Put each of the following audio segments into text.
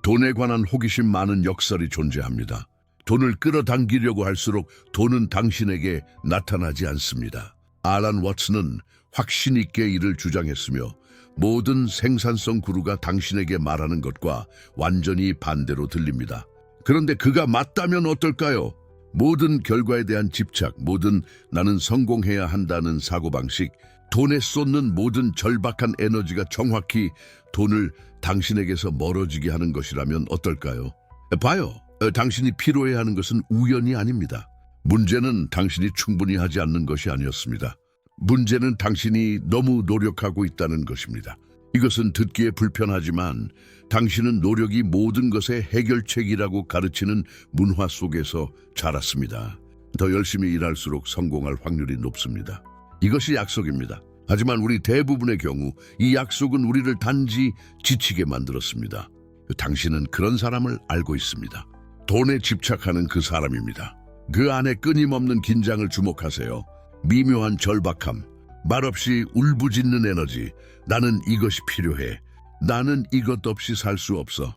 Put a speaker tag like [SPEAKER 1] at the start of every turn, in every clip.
[SPEAKER 1] 돈에 관한 호기심 많은 역설이 존재합니다. 돈을 끌어당기려고 할수록 돈은 당신에게 나타나지 않습니다. 알란 워츠는 확신 있게 이를 주장했으며 모든 생산성 구루가 당신에게 말하는 것과 완전히 반대로 들립니다. 그런데 그가 맞다면 어떨까요? 모든 결과에 대한 집착, 모든 나는 성공해야 한다는 사고방식, 돈에 쏟는 모든 절박한 에너지가 정확히 돈을 당신에게서 멀어지게 하는 것이라면 어떨까요? 봐요. 당신이 필요해야 하는 것은 우연이 아닙니다. 문제는 당신이 충분히 하지 않는 것이 아니었습니다. 문제는 당신이 너무 노력하고 있다는 것입니다. 이것은 듣기에 불편하지만 당신은 노력이 모든 것의 해결책이라고 가르치는 문화 속에서 자랐습니다. 더 열심히 일할수록 성공할 확률이 높습니다. 이것이 약속입니다. 하지만 우리 대부분의 경우 이 약속은 우리를 단지 지치게 만들었습니다. 당신은 그런 사람을 알고 있습니다. 돈에 집착하는 그 사람입니다. 그 안에 끊임없는 긴장을 주목하세요. 미묘한 절박함, 말없이 울부짖는 에너지, 나는 이것이 필요해. 나는 이것 없이 살 수 없어.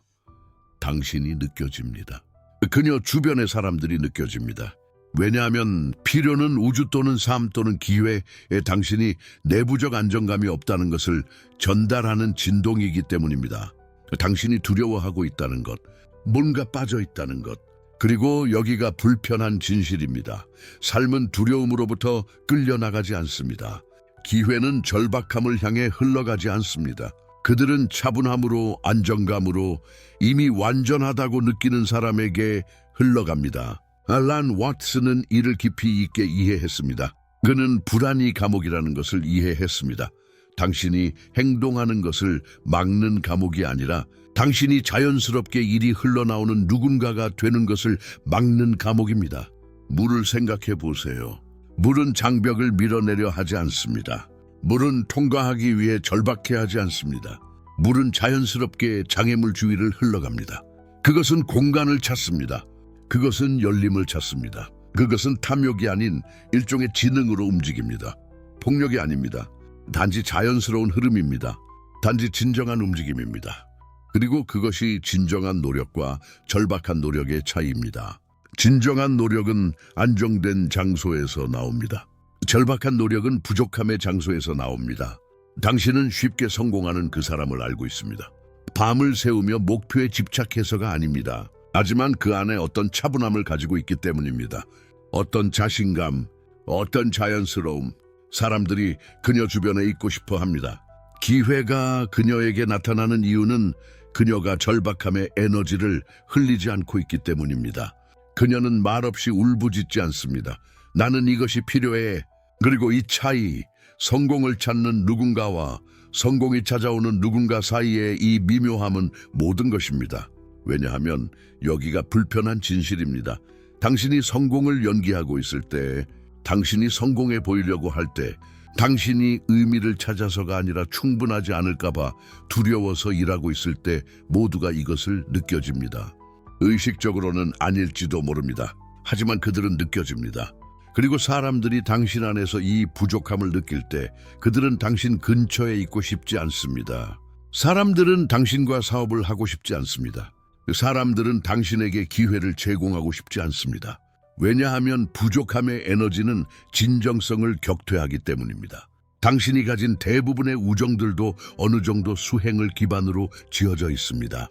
[SPEAKER 1] 당신이 느껴집니다. 그녀 주변의 사람들이 느껴집니다. 왜냐하면 필요는 우주 또는 삶 또는 기회에 당신이 내부적 안정감이 없다는 것을 전달하는 진동이기 때문입니다. 당신이 두려워하고 있다는 것, 뭔가 빠져 있다는 것, 그리고 여기가 불편한 진실입니다. 삶은 두려움으로부터 끌려나가지 않습니다. 기회는 절박함을 향해 흘러가지 않습니다. 그들은 차분함으로, 안정감으로 이미 완전하다고 느끼는 사람에게 흘러갑니다. 알란 워츠는 이를 깊이 있게 이해했습니다. 그는 불안이 감옥이라는 것을 이해했습니다. 당신이 행동하는 것을 막는 감옥이 아니라 당신이 자연스럽게 일이 흘러나오는 누군가가 되는 것을 막는 감옥입니다. 물을 생각해 보세요. 물은 장벽을 밀어내려 하지 않습니다. 물은 통과하기 위해 절박해하지 않습니다. 물은 자연스럽게 장애물 주위를 흘러갑니다. 그것은 공간을 찾습니다. 그것은 열림을 찾습니다. 그것은 탐욕이 아닌 일종의 지능으로 움직입니다. 폭력이 아닙니다. 단지 자연스러운 흐름입니다. 단지 진정한 움직임입니다. 그리고 그것이 진정한 노력과 절박한 노력의 차이입니다. 진정한 노력은 안정된 장소에서 나옵니다. 절박한 노력은 부족함의 장소에서 나옵니다. 당신은 쉽게 성공하는 그 사람을 알고 있습니다. 밤을 새우며 목표에 집착해서가 아닙니다. 하지만 그 안에 어떤 차분함을 가지고 있기 때문입니다. 어떤 자신감, 어떤 자연스러움, 사람들이 그녀 주변에 있고 싶어 합니다. 기회가 그녀에게 나타나는 이유는 그녀가 절박함의 에너지를 흘리지 않고 있기 때문입니다. 그녀는 말없이 울부짖지 않습니다. 나는 이것이 필요해. 그리고 이 차이, 성공을 찾는 누군가와 성공이 찾아오는 누군가 사이의 이 미묘함은 모든 것입니다. 왜냐하면 여기가 불편한 진실입니다. 당신이 성공을 연기하고 있을 때, 당신이 성공해 보이려고 할 때, 당신이 의미를 찾아서가 아니라 충분하지 않을까봐 두려워서 일하고 있을 때 모두가 이것을 느껴집니다. 의식적으로는 아닐지도 모릅니다. 하지만 그들은 느껴집니다. 그리고 사람들이 당신 안에서 이 부족함을 느낄 때 그들은 당신 근처에 있고 싶지 않습니다. 사람들은 당신과 사업을 하고 싶지 않습니다. 사람들은 당신에게 기회를 제공하고 싶지 않습니다. 왜냐하면 부족함의 에너지는 진정성을 격퇴하기 때문입니다. 당신이 가진 대부분의 우정들도 어느 정도 수행을 기반으로 지어져 있습니다.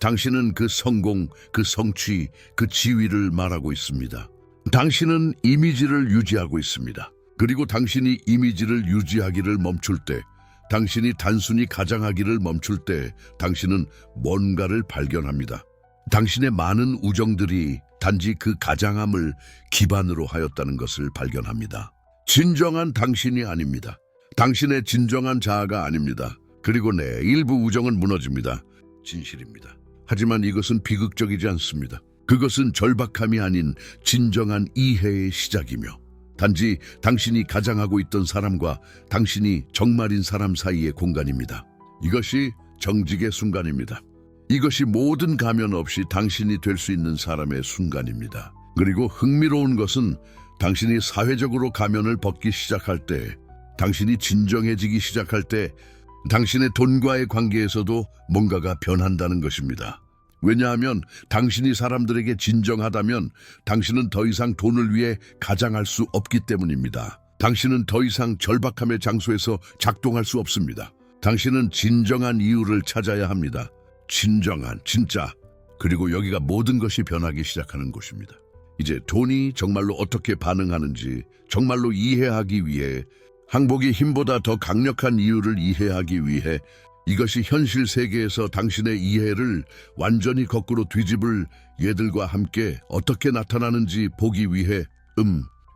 [SPEAKER 1] 당신은 그 성공, 그 성취, 그 지위를 말하고 있습니다. 당신은 이미지를 유지하고 있습니다. 그리고 당신이 이미지를 유지하기를 멈출 때, 당신이 단순히 가장하기를 멈출 때 당신은 뭔가를 발견합니다. 당신의 많은 우정들이 단지 그 가장함을 기반으로 하였다는 것을 발견합니다. 진정한 당신이 아닙니다. 당신의 진정한 자아가 아닙니다. 그리고 내 일부 우정은 무너집니다. 진실입니다. 하지만 이것은 비극적이지 않습니다. 그것은 절박함이 아닌 진정한 이해의 시작이며 단지 당신이 가장하고 있던 사람과 당신이 정말인 사람 사이의 공간입니다. 이것이 정직의 순간입니다. 이것이 모든 가면 없이 당신이 될 수 있는 사람의 순간입니다. 그리고 흥미로운 것은 당신이 사회적으로 가면을 벗기 시작할 때, 당신이 진정해지기 시작할 때 당신의 돈과의 관계에서도 뭔가가 변한다는 것입니다. 왜냐하면 당신이 사람들에게 진정하다면 당신은 더 이상 돈을 위해 가장할 수 없기 때문입니다. 당신은 더 이상 절박함의 장소에서 작동할 수 없습니다. 당신은 진정한 이유를 찾아야 합니다. 진정한, 진짜. 그리고 여기가 모든 것이 변하기 시작하는 곳입니다. 이제 돈이 정말로 어떻게 반응하는지 정말로 이해하기 위해, 항복의 힘보다 더 강력한 이유를 이해하기 위해, 이것이 현실 세계에서 당신의 이해를 완전히 거꾸로 뒤집을 얘들과 함께 어떻게 나타나는지 보기 위해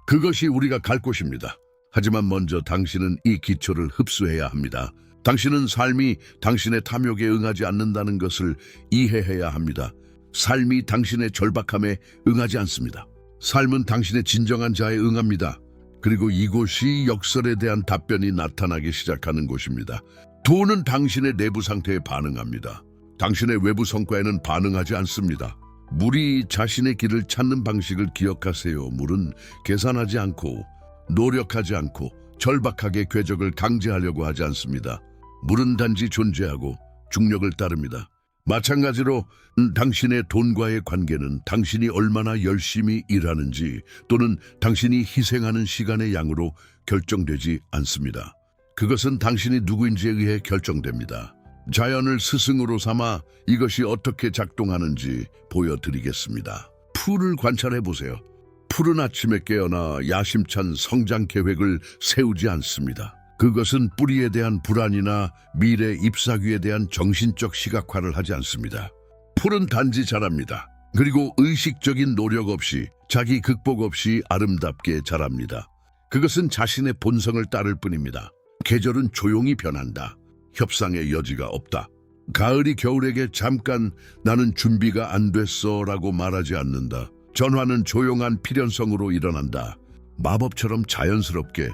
[SPEAKER 1] 그것이 우리가 갈 곳입니다. 하지만 먼저 당신은 이 기초를 흡수해야 합니다. 당신은 삶이 당신의 탐욕에 응하지 않는다는 것을 이해해야 합니다. 삶이 당신의 절박함에 응하지 않습니다. 삶은 당신의 진정한 자에 응합니다. 그리고 이곳이 역설에 대한 답변이 나타나기 시작하는 곳입니다. 돈은 당신의 내부 상태에 반응합니다. 당신의 외부 성과에는 반응하지 않습니다. 물이 자신의 길을 찾는 방식을 기억하세요. 물은 계산하지 않고, 노력하지 않고, 절박하게 궤적을 강제하려고 하지 않습니다. 물은 단지 존재하고 중력을 따릅니다. 마찬가지로 당신의 돈과의 관계는 당신이 얼마나 열심히 일하는지 또는 당신이 희생하는 시간의 양으로 결정되지 않습니다. 그것은 당신이 누구인지에 의해 결정됩니다. 자연을 스승으로 삼아 이것이 어떻게 작동하는지 보여드리겠습니다. 풀을 관찰해 보세요. 풀은 아침에 깨어나 야심찬 성장 계획을 세우지 않습니다. 그것은 뿌리에 대한 불안이나 미래 잎사귀에 대한 정신적 시각화를 하지 않습니다. 풀은 단지 자랍니다. 그리고 의식적인 노력 없이, 자기 극복 없이 아름답게 자랍니다. 그것은 자신의 본성을 따를 뿐입니다. 계절은 조용히 변한다. 협상의 여지가 없다. 가을이 겨울에게 잠깐 나는 준비가 안 됐어 라고 말하지 않는다. 전화는 조용한 필연성으로 일어난다. 마법처럼 자연스럽게.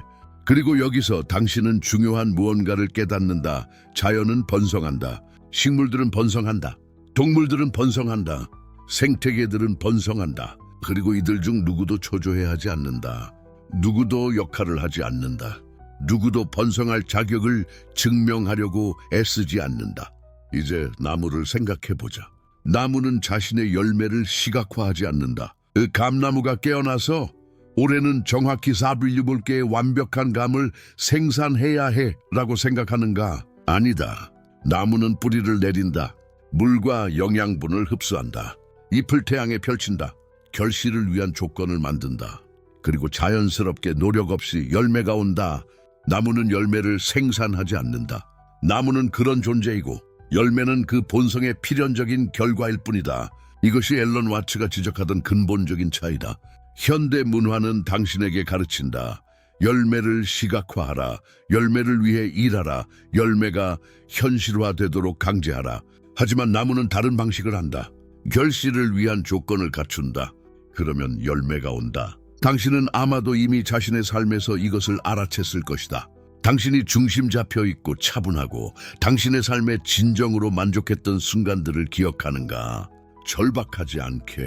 [SPEAKER 1] 그리고 여기서 당신은 중요한 무언가를 깨닫는다. 자연은 번성한다. 식물들은 번성한다. 동물들은 번성한다. 생태계들은 번성한다. 그리고 이들 중 누구도 초조해 하지 않는다. 누구도 역할을 하지 않는다. 누구도 번성할 자격을 증명하려고 애쓰지 않는다. 이제 나무를 생각해보자. 나무는 자신의 열매를 시각화하지 않는다. 그 감나무가 깨어나서 올해는 정확히 4분류볼게의 완벽한 감을 생산해야 해 라고 생각하는가? 아니다. 나무는 뿌리를 내린다. 물과 영양분을 흡수한다. 잎을 태양에 펼친다. 결실을 위한 조건을 만든다. 그리고 자연스럽게 노력 없이 열매가 온다. 나무는 열매를 생산하지 않는다. 나무는 그런 존재이고 열매는 그 본성의 필연적인 결과일 뿐이다. 이것이 앨런 와츠가 지적하던 근본적인 차이다. 현대 문화는 당신에게 가르친다. 열매를 시각화하라. 열매를 위해 일하라. 열매가 현실화되도록 강제하라. 하지만 나무는 다른 방식을 한다. 결실을 위한 조건을 갖춘다. 그러면 열매가 온다. 당신은 아마도 이미 자신의 삶에서 이것을 알아챘을 것이다. 당신이 중심 잡혀 있고 차분하고 당신의 삶에 진정으로 만족했던 순간들을 기억하는가? 절박하지 않게,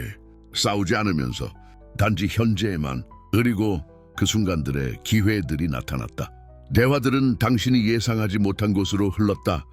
[SPEAKER 1] 싸우지 않으면서 단지 현재에만. 그리고 그 순간들의 기회들이 나타났다. 대화들은 당신이 예상하지 못한 곳으로 흘렀다.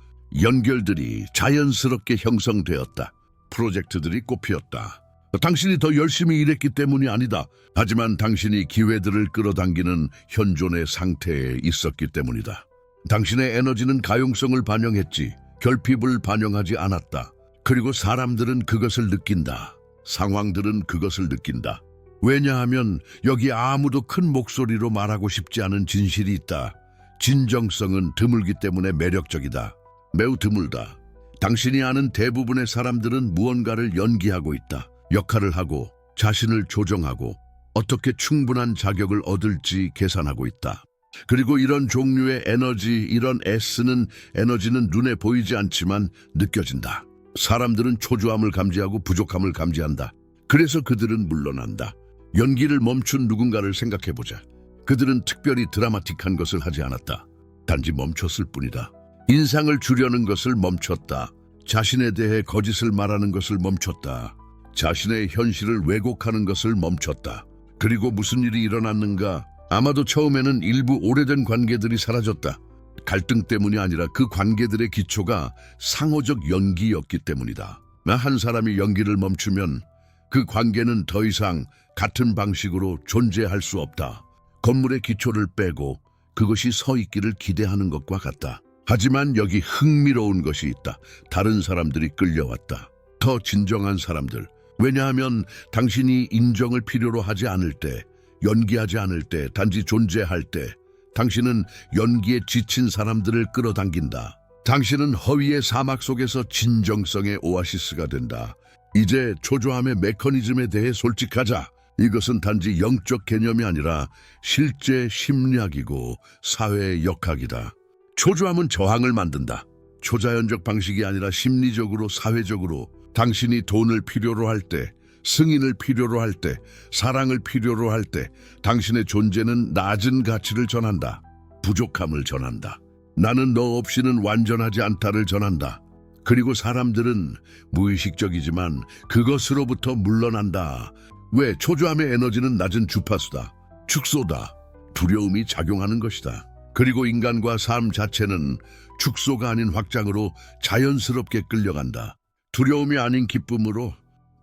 [SPEAKER 1] 연결들이 자연스럽게 형성되었다. 프로젝트들이 꽃피었다. 당신이 더 열심히 일했기 때문이 아니다. 하지만 당신이 기회들을 끌어당기는 현존의 상태에 있었기 때문이다. 당신의 에너지는 가용성을 반영했지 결핍을 반영하지 않았다. 그리고 사람들은 그것을 느낀다. 상황들은 그것을 느낀다. 왜냐하면 여기 아무도 큰 목소리로 말하고 싶지 않은 진실이 있다. 진정성은 드물기 때문에 매력적이다. 매우 드물다. 당신이 아는 대부분의 사람들은 무언가를 연기하고 있다. 역할을 하고 자신을 조정하고 어떻게 충분한 자격을 얻을지 계산하고 있다. 그리고 이런 종류의 에너지, 이런 애쓰는 에너지는 눈에 보이지 않지만 느껴진다. 사람들은 초조함을 감지하고 부족함을 감지한다. 그래서 그들은 물러난다. 연기를 멈춘 누군가를 생각해보자. 그들은 특별히 드라마틱한 것을 하지 않았다. 단지 멈췄을 뿐이다. 인상을 주려는 것을 멈췄다. 자신에 대해 거짓을 말하는 것을 멈췄다. 자신의 현실을 왜곡하는 것을 멈췄다. 그리고 무슨 일이 일어났는가? 아마도 처음에는 일부 오래된 관계들이 사라졌다. 갈등 때문이 아니라 그 관계들의 기초가 상호적 연기였기 때문이다. 한 사람이 연기를 멈추면 그 관계는 더 이상 같은 방식으로 존재할 수 없다. 건물의 기초를 빼고 그것이 서 있기를 기대하는 것과 같다. 하지만 여기 흥미로운 것이 있다. 다른 사람들이 끌려왔다. 더 진정한 사람들. 왜냐하면 당신이 인정을 필요로 하지 않을 때, 연기하지 않을 때, 단지 존재할 때 당신은 연기에 지친 사람들을 끌어당긴다. 당신은 허위의 사막 속에서 진정성의 오아시스가 된다. 이제 초조함의 메커니즘에 대해 솔직하자. 이것은 단지 영적 개념이 아니라 실제 심리학이고 사회의 역학이다. 초조함은 저항을 만든다. 초자연적 방식이 아니라 심리적으로 사회적으로 당신이 돈을 필요로 할 때, 승인을 필요로 할 때, 사랑을 필요로 할 때 당신의 존재는 낮은 가치를 전한다. 부족함을 전한다. 나는 너 없이는 완전하지 않다를 전한다. 그리고 사람들은 무의식적이지만 그것으로부터 물러난다. 왜? 초조함의 에너지는 낮은 주파수다. 축소다. 두려움이 작용하는 것이다. 그리고 인간과 삶 자체는 축소가 아닌 확장으로 자연스럽게 끌려간다. 두려움이 아닌 기쁨으로,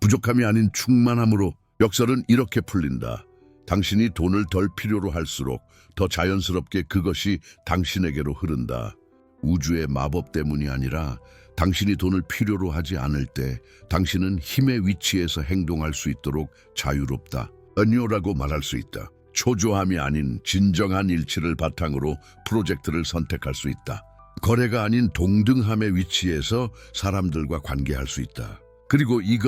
[SPEAKER 1] 부족함이 아닌 충만함으로. 역설은 이렇게 풀린다. 당신이 돈을 덜 필요로 할수록 더 자연스럽게 그것이 당신에게로 흐른다. 우주의 마법 때문이 아니라 당신이 돈을 필요로 하지 않을 때 당신은 힘의 위치에서 행동할 수 있도록 자유롭다. 은요라고 말할 수 있다. 초조함이 아닌 진정한 일치를 바탕으로 프로젝트를 선택할 수 있다. 거래가 아닌 동등함의 위치에서 사람들과 관계할 수 있다. 그리고 이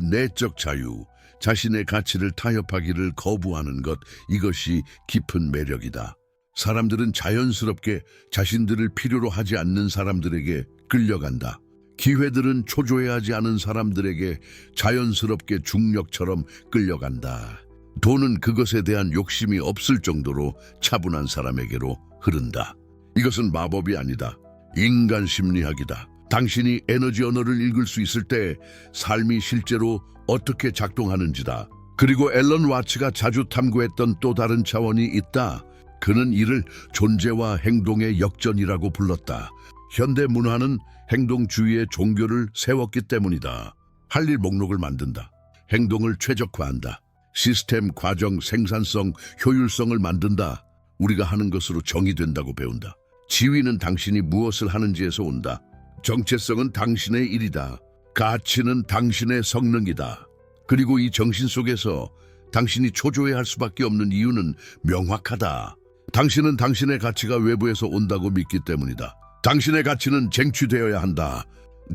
[SPEAKER 1] 내적 자유, 자신의 가치를 타협하기를 거부하는 것, 이것이 깊은 매력이다. 사람들은 자연스럽게 자신들을 필요로 하지 않는 사람들에게 끌려간다. 기회들은 초조해하지 않은 사람들에게 자연스럽게 중력처럼 끌려간다. 돈은 그것에 대한 욕심이 없을 정도로 차분한 사람에게로 흐른다. 이것은 마법이 아니다. 인간 심리학이다. 당신이 에너지 언어를 읽을 수 있을 때 삶이 실제로 어떻게 작동하는지다. 그리고 앨런 와츠가 자주 탐구했던 또 다른 차원이 있다. 그는 이를 존재와 행동의 역전이라고 불렀다. 현대 문화는 행동주의의 종교를 세웠기 때문이다. 할 일 목록을 만든다. 행동을 최적화한다. 시스템, 과정, 생산성, 효율성을 만든다. 우리가 하는 것으로 정의된다고 배운다. 지위는 당신이 무엇을 하는지에서 온다. 정체성은 당신의 일이다. 가치는 당신의 성능이다. 그리고 이 정신 속에서 당신이 초조해할 수밖에 없는 이유는 명확하다. 당신은 당신의 가치가 외부에서 온다고 믿기 때문이다. 당신의 가치는 쟁취되어야 한다.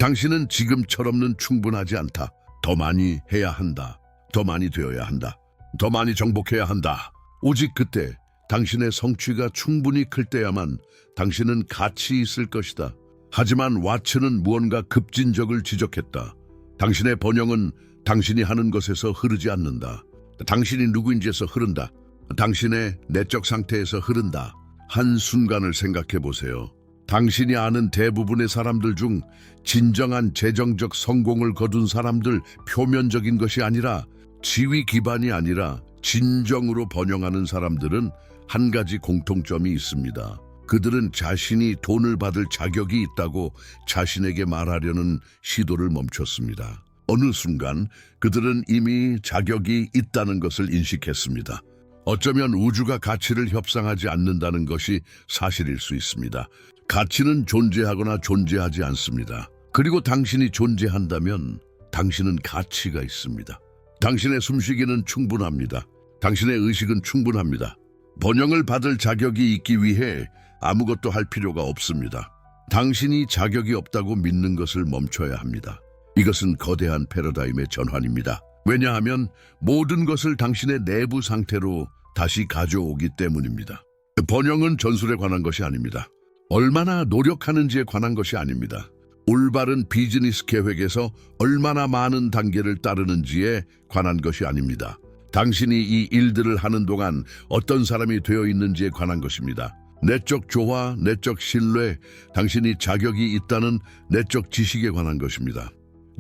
[SPEAKER 1] 당신은 지금처럼는 충분하지 않다. 더 많이 해야 한다. 더 많이 되어야 한다. 더 많이 정복해야 한다. 오직 그때 당신의 성취가 충분히 클 때야만 당신은 가치 있을 것이다. 하지만 와츠는 무언가 급진적을 지적했다. 당신의 번영은 당신이 하는 것에서 흐르지 않는다. 당신이 누구인지에서 흐른다. 당신의 내적 상태에서 흐른다. 한순간을 생각해 보세요. 당신이 아는 대부분의 사람들 중 진정한 재정적 성공을 거둔 사람들, 표면적인 것이 아니라, 지위 기반이 아니라 진정으로 번영하는 사람들은 한 가지 공통점이 있습니다. 그들은 자신이 돈을 받을 자격이 있다고 자신에게 말하려는 시도를 멈췄습니다. 어느 순간 그들은 이미 자격이 있다는 것을 인식했습니다. 어쩌면 우주가 가치를 협상하지 않는다는 것이 사실일 수 있습니다. 가치는 존재하거나 존재하지 않습니다. 그리고 당신이 존재한다면 당신은 가치가 있습니다. 당신의 숨쉬기는 충분합니다. 당신의 의식은 충분합니다. 번영을 받을 자격이 있기 위해 아무것도 할 필요가 없습니다. 당신이 자격이 없다고 믿는 것을 멈춰야 합니다. 이것은 거대한 패러다임의 전환입니다. 왜냐하면 모든 것을 당신의 내부 상태로 다시 가져오기 때문입니다. 번영은 전술에 관한 것이 아닙니다. 얼마나 노력하는지에 관한 것이 아닙니다. 올바른 비즈니스 계획에서 얼마나 많은 단계를 따르는지에 관한 것이 아닙니다. 당신이 이 일들을 하는 동안 어떤 사람이 되어 있는지에 관한 것입니다. 내적 조화, 내적 신뢰, 당신이 자격이 있다는 내적 지식에 관한 것입니다.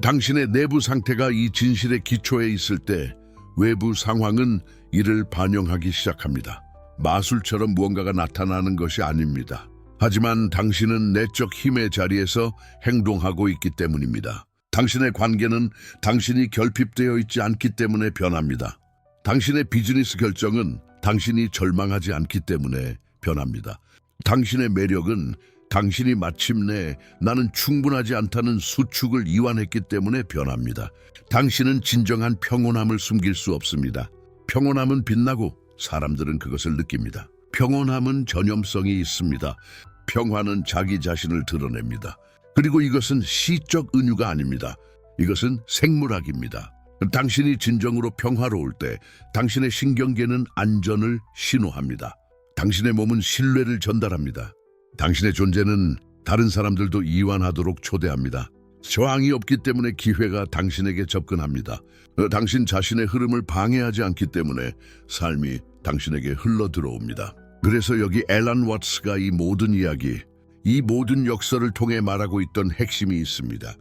[SPEAKER 1] 당신의 내부 상태가 이 진실의 기초에 있을 때 외부 상황은 이를 반영하기 시작합니다. 마술처럼 무언가가 나타나는 것이 아닙니다. 하지만 당신은 내적 힘의 자리에서 행동하고 있기 때문입니다. 당신의 관계는 당신이 결핍되어 있지 않기 때문에 변합니다. 당신의 비즈니스 결정은 당신이 절망하지 않기 때문에 변합니다. 당신의 매력은 당신이 마침내 나는 충분하지 않다는 수축을 이완했기 때문에 변합니다. 당신은 진정한 평온함을 숨길 수 없습니다. 평온함은 빛나고 사람들은 그것을 느낍니다. 평온함은 전염성이 있습니다. 평화는 자기 자신을 드러냅니다. 그리고 이것은 시적 은유가 아닙니다. 이것은 생물학입니다. 당신이 진정으로 평화로울 때 당신의 신경계는 안전을 신호합니다. 당신의 몸은 신뢰를 전달합니다. 당신의 존재는 다른 사람들도 이완하도록 초대합니다. 저항이 없기 때문에 기회가 당신에게 접근합니다. 당신 자신의 흐름을 방해하지 않기 때문에 삶이 당신에게 흘러들어옵니다. 그래서 여기 앨런 워츠가 이 모든 이야기, 이 모든 역설을 통해 말하고 있던 핵심이 있습니다.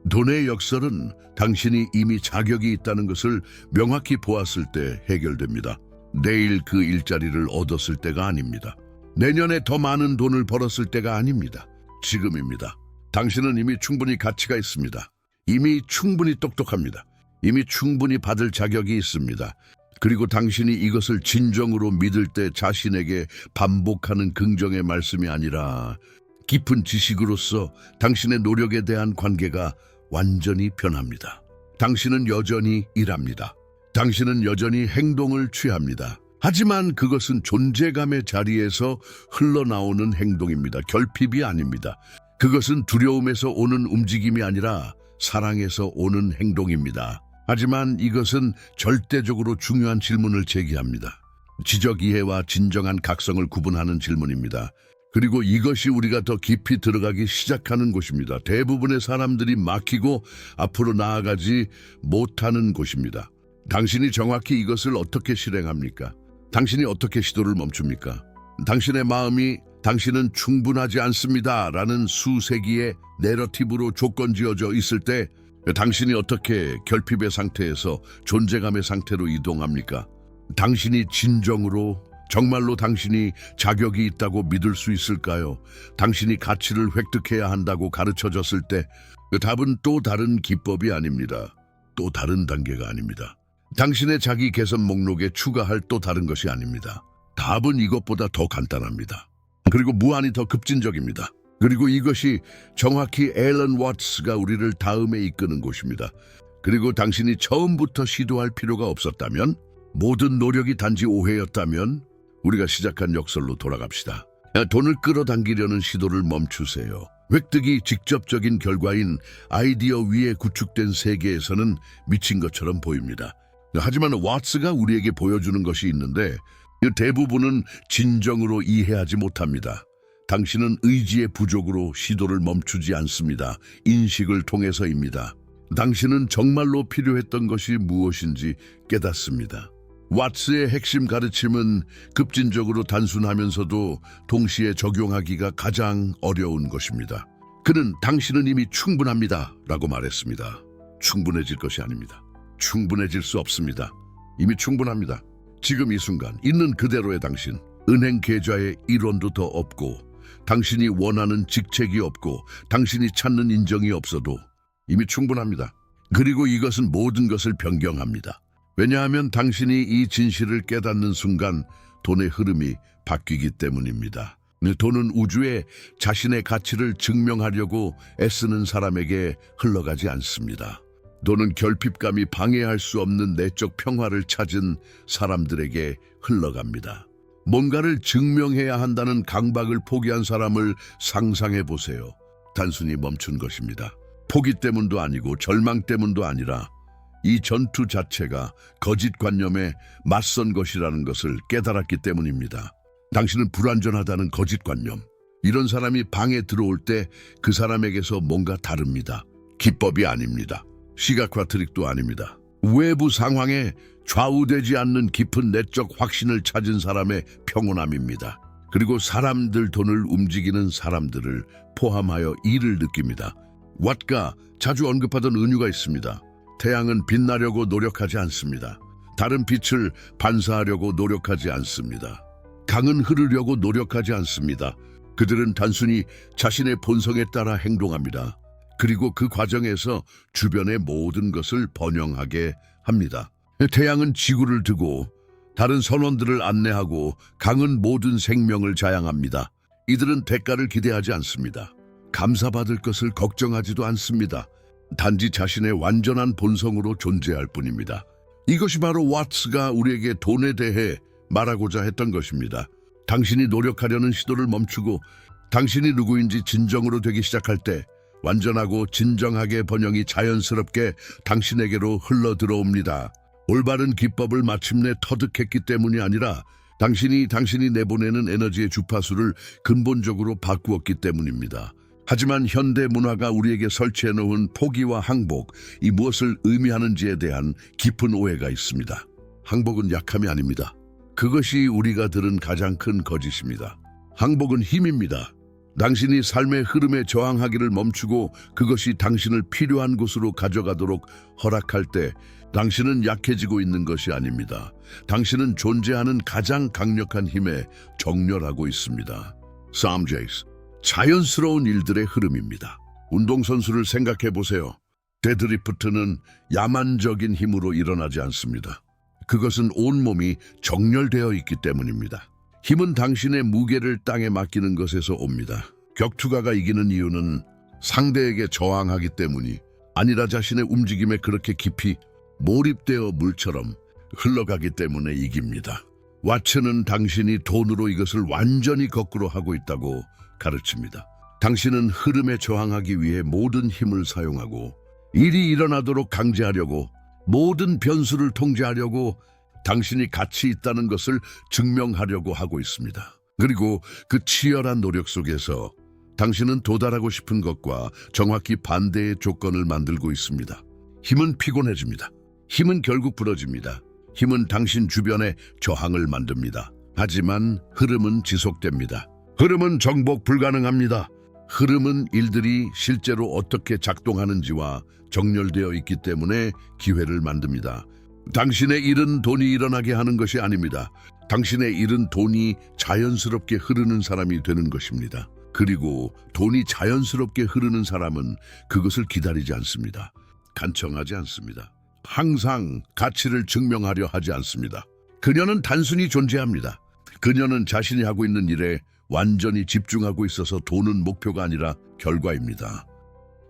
[SPEAKER 1] 돈의 역설은 당신이 이미 자격이 있다는 것을 명확히 보았을 때 해결됩니다. 내일 그 일자리를 얻었을 때가 아닙니다. 내년에 더 많은 돈을 벌었을 때가 아닙니다. 지금입니다. 당신은 이미 충분히 가치가 있습니다. 이미 충분히 똑똑합니다. 이미 충분히 받을 자격이 있습니다. 그리고 당신이 이것을 진정으로 믿을 때 자신에게 반복하는 긍정의 말씀이 아니라 깊은 지식으로서 당신의 노력에 대한 관계가 완전히 변합니다. 당신은 여전히 일합니다. 당신은 여전히 행동을 취합니다. 하지만 그것은 존재감의 자리에서 흘러나오는 행동입니다. 결핍이 아닙니다. 그것은 두려움에서 오는 움직임이 아니라 사랑에서 오는 행동입니다. 하지만 이것은 절대적으로 중요한 질문을 제기합니다. 지적 이해와 진정한 각성을 구분하는 질문입니다. 그리고 이것이 우리가 더 깊이 들어가기 시작하는 곳입니다. 대부분의 사람들이 막히고 앞으로 나아가지 못하는 곳입니다. 당신이 정확히 이것을 어떻게 실행합니까? 당신이 어떻게 시도를 멈춥니까? 당신의 마음이 당신은 충분하지 않습니다 라는 수세기의 내러티브로 조건지어져 있을 때 당신이 어떻게 결핍의 상태에서 존재감의 상태로 이동합니까? 당신이 진정으로 정말로 당신이 자격이 있다고 믿을 수 있을까요? 당신이 가치를 획득해야 한다고 가르쳐졌을 때 그 답은 또 다른 기법이 아닙니다. 또 다른 단계가 아닙니다. 당신의 자기 개선 목록에 추가할 또 다른 것이 아닙니다. 답은 이것보다 더 간단합니다. 그리고 무한히 더 급진적입니다. 그리고 이것이 정확히 앨런 워츠가 우리를 다음에 이끄는 곳입니다. 그리고 당신이 처음부터 시도할 필요가 없었다면, 모든 노력이 단지 오해였다면 우리가 시작한 역설로 돌아갑시다. 돈을 끌어당기려는 시도를 멈추세요. 획득이 직접적인 결과인 아이디어 위에 구축된 세계에서는 미친 것처럼 보입니다. 하지만 와츠가 우리에게 보여주는 것이 있는데 대부분은 진정으로 이해하지 못합니다. 당신은 의지의 부족으로 시도를 멈추지 않습니다. 인식을 통해서입니다. 당신은 정말로 필요했던 것이 무엇인지 깨닫습니다. 와츠의 핵심 가르침은 급진적으로 단순하면서도 동시에 적용하기가 가장 어려운 것입니다. 그는 당신은 이미 충분합니다 라고 말했습니다. 충분해질 것이 아닙니다. 충분해질 수 없습니다. 이미 충분합니다. 지금 이 순간 있는 그대로의 당신, 은행 계좌에 1원도 더 없고 당신이 원하는 직책이 없고 당신이 찾는 인정이 없어도 이미 충분합니다. 그리고 이것은 모든 것을 변경합니다. 왜냐하면 당신이 이 진실을 깨닫는 순간 돈의 흐름이 바뀌기 때문입니다. 돈은 우주에 자신의 가치를 증명하려고 애쓰는 사람에게 흘러가지 않습니다. 돈은 결핍감이 방해할 수 없는 내적 평화를 찾은 사람들에게 흘러갑니다. 뭔가를 증명해야 한다는 강박을 포기한 사람을 상상해 보세요. 단순히 멈춘 것입니다. 포기 때문도 아니고 절망 때문도 아니라 이 전투 자체가 거짓관념에 맞선 것이라는 것을 깨달았기 때문입니다. 당신은 불완전하다는 거짓관념. 이런 사람이 방에 들어올 때 그 사람에게서 뭔가 다릅니다. 기법이 아닙니다. 시각화 트릭도 아닙니다. 외부 상황에 좌우되지 않는 깊은 내적 확신을 찾은 사람의 평온함입니다. 그리고 사람들 돈을 움직이는 사람들을 포함하여 이를 느낍니다. 왓가 자주 언급하던 은유가 있습니다. 태양은 빛나려고 노력하지 않습니다. 다른 빛을 반사하려고 노력하지 않습니다. 강은 흐르려고 노력하지 않습니다. 그들은 단순히 자신의 본성에 따라 행동합니다. 그리고 그 과정에서 주변의 모든 것을 번영하게 합니다. 태양은 지구를 두고 다른 선원들을 안내하고 강은 모든 생명을 자양합니다. 이들은 대가를 기대하지 않습니다. 감사받을 것을 걱정하지도 않습니다. 단지 자신의 완전한 본성으로 존재할 뿐입니다. 이것이 바로 와츠가 우리에게 돈에 대해 말하고자 했던 것입니다. 당신이 노력하려는 시도를 멈추고 당신이 누구인지 진정으로 되기 시작할 때 완전하고 진정하게 번영이 자연스럽게 당신에게로 흘러들어옵니다. 올바른 기법을 마침내 터득했기 때문이 아니라 당신이 내보내는 에너지의 주파수를 근본적으로 바꾸었기 때문입니다. 하지만 현대 문화가 우리에게 설치해 놓은 포기와 항복, 이 무엇을 의미하는지에 대한 깊은 오해가 있습니다. 항복은 약함이 아닙니다. 그것이 우리가 들은 가장 큰 거짓입니다. 항복은 힘입니다. 당신이 삶의 흐름에 저항하기를 멈추고 그것이 당신을 필요한 곳으로 가져가도록 허락할 때 당신은 약해지고 있는 것이 아닙니다. 당신은 존재하는 가장 강력한 힘에 정렬하고 있습니다. 샘 제이스, 자연스러운 일들의 흐름입니다. 운동선수를 생각해 보세요. 데드리프트는 야만적인 힘으로 일어나지 않습니다. 그것은 온몸이 정렬되어 있기 때문입니다. 힘은 당신의 무게를 땅에 맡기는 것에서 옵니다. 격투가가 이기는 이유는 상대에게 저항하기 때문이 아니라 자신의 움직임에 그렇게 깊이 몰입되어 물처럼 흘러가기 때문에 이깁니다. 와츠는 당신이 돈으로 이것을 완전히 거꾸로 하고 있다고 가르칩니다. 당신은 흐름에 저항하기 위해 모든 힘을 사용하고 일이 일어나도록 강제하려고 모든 변수를 통제하려고 당신이 가치 있다는 것을 증명하려고 하고 있습니다. 그리고 그 치열한 노력 속에서 당신은 도달하고 싶은 것과 정확히 반대의 조건을 만들고 있습니다. 힘은 피곤해집니다. 힘은 결국 부러집니다. 힘은 당신 주변에 저항을 만듭니다. 하지만 흐름은 지속됩니다. 흐름은 정복 불가능합니다. 흐름은 일들이 실제로 어떻게 작동하는지와 정렬되어 있기 때문에 기회를 만듭니다. 당신의 일은 돈이 일어나게 하는 것이 아닙니다. 당신의 일은 돈이 자연스럽게 흐르는 사람이 되는 것입니다. 그리고 돈이 자연스럽게 흐르는 사람은 그것을 기다리지 않습니다. 간청하지 않습니다. 항상 가치를 증명하려 하지 않습니다. 그녀는 단순히 존재합니다. 그녀는 자신이 하고 있는 일에 완전히 집중하고 있어서 돈은 목표가 아니라 결과입니다.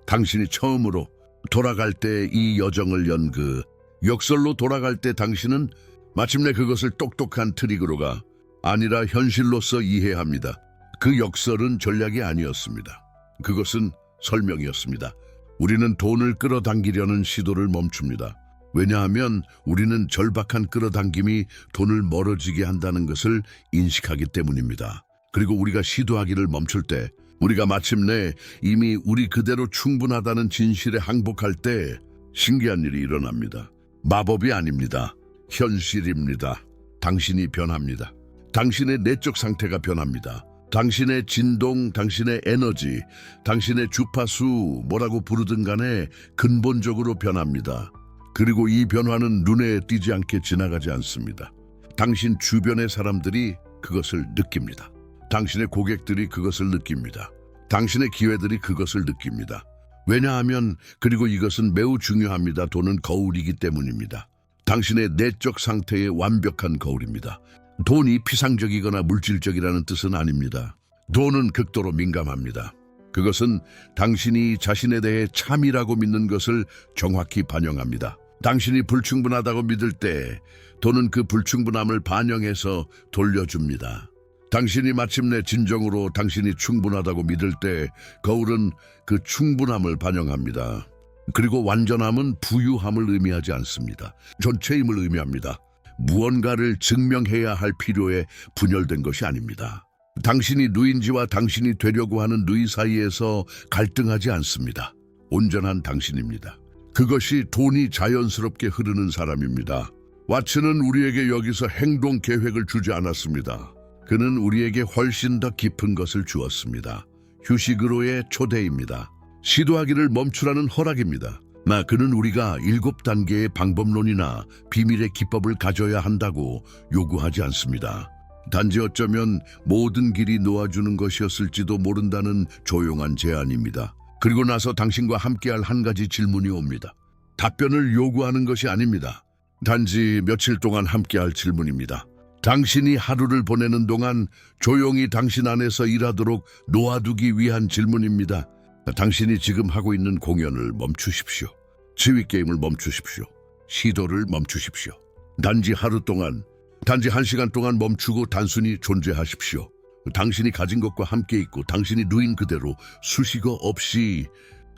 [SPEAKER 1] 당신이 처음으로 돌아갈 때 이 여정을 연 그 역설로 돌아갈 때 당신은 마침내 그것을 똑똑한 트릭으로가 아니라 현실로서 이해합니다. 그 역설은 전략이 아니었습니다. 그것은 설명이었습니다. 우리는 돈을 끌어당기려는 시도를 멈춥니다. 왜냐하면 우리는 절박한 끌어당김이 돈을 멀어지게 한다는 것을 인식하기 때문입니다. 그리고 우리가 시도하기를 멈출 때 우리가 마침내 이미 우리 그대로 충분하다는 진실에 항복할 때 신기한 일이 일어납니다. 마법이 아닙니다. 현실입니다. 당신이 변합니다. 당신의 내적 상태가 변합니다. 당신의 진동, 당신의 에너지, 당신의 주파수 뭐라고 부르든 간에 근본적으로 변합니다. 그리고 이 변화는 눈에 띄지 않게 지나가지 않습니다. 당신 주변의 사람들이 그것을 느낍니다. 당신의 고객들이 그것을 느낍니다. 당신의 기회들이 그것을 느낍니다. 왜냐하면 그리고 이것은 매우 중요합니다. 돈은 거울이기 때문입니다. 당신의 내적 상태의 완벽한 거울입니다. 돈이 피상적이거나 물질적이라는 뜻은 아닙니다. 돈은 극도로 민감합니다. 그것은 당신이 자신에 대해 참이라고 믿는 것을 정확히 반영합니다. 당신이 불충분하다고 믿을 때 돈은 그 불충분함을 반영해서 돌려줍니다. 당신이 마침내 진정으로 당신이 충분하다고 믿을 때 거울은 그 충분함을 반영합니다. 그리고 완전함은 부유함을 의미하지 않습니다. 전체임을 의미합니다. 무언가를 증명해야 할 필요에 분열된 것이 아닙니다. 당신이 누인지와 당신이 되려고 하는 누이 사이에서 갈등하지 않습니다. 온전한 당신입니다. 그것이 돈이 자연스럽게 흐르는 사람입니다. 와츠는 우리에게 여기서 행동 계획을 주지 않았습니다. 그는 우리에게 훨씬 더 깊은 것을 주었습니다. 휴식으로의 초대입니다. 시도하기를 멈추라는 허락입니다. 그는 우리가 7단계의 방법론이나 비밀의 기법을 가져야 한다고 요구하지 않습니다. 단지 어쩌면 모든 길이 놓아주는 것이었을지도 모른다는 조용한 제안입니다. 그리고 나서 당신과 함께할 한 가지 질문이 옵니다. 답변을 요구하는 것이 아닙니다. 단지 며칠 동안 함께할 질문입니다. 당신이 하루를 보내는 동안 조용히 당신 안에서 일하도록 놓아두기 위한 질문입니다. 당신이 지금 하고 있는 공연을 멈추십시오. 지휘 게임을 멈추십시오. 시도를 멈추십시오. 단지 하루 동안, 단지 1시간 동안 멈추고 단순히 존재하십시오. 당신이 가진 것과 함께 있고 당신이 누인 그대로 수식어 없이,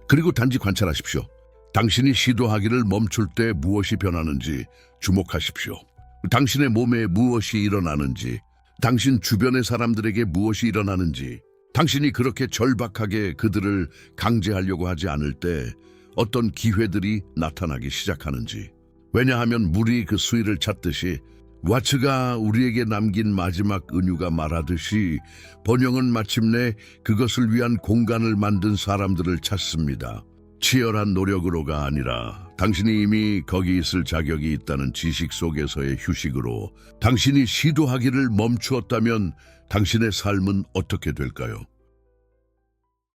[SPEAKER 1] 그리고 단지 관찰하십시오. 당신이 시도하기를 멈출 때 무엇이 변하는지 주목하십시오. 당신의 몸에 무엇이 일어나는지, 당신 주변의 사람들에게 무엇이 일어나는지, 당신이 그렇게 절박하게 그들을 강제하려고 하지 않을 때 어떤 기회들이 나타나기 시작하는지. 왜냐하면 물이 그 수위를 찾듯이 와츠가 우리에게 남긴 마지막 은유가 말하듯이 번영은 마침내 그것을 위한 공간을 만든 사람들을 찾습니다. 치열한 노력으로가 아니라 당신이 이미 거기 있을 자격이 있다는 지식 속에서의 휴식으로. 당신이 시도하기를 멈추었다면 당신의 삶은 어떻게 될까요?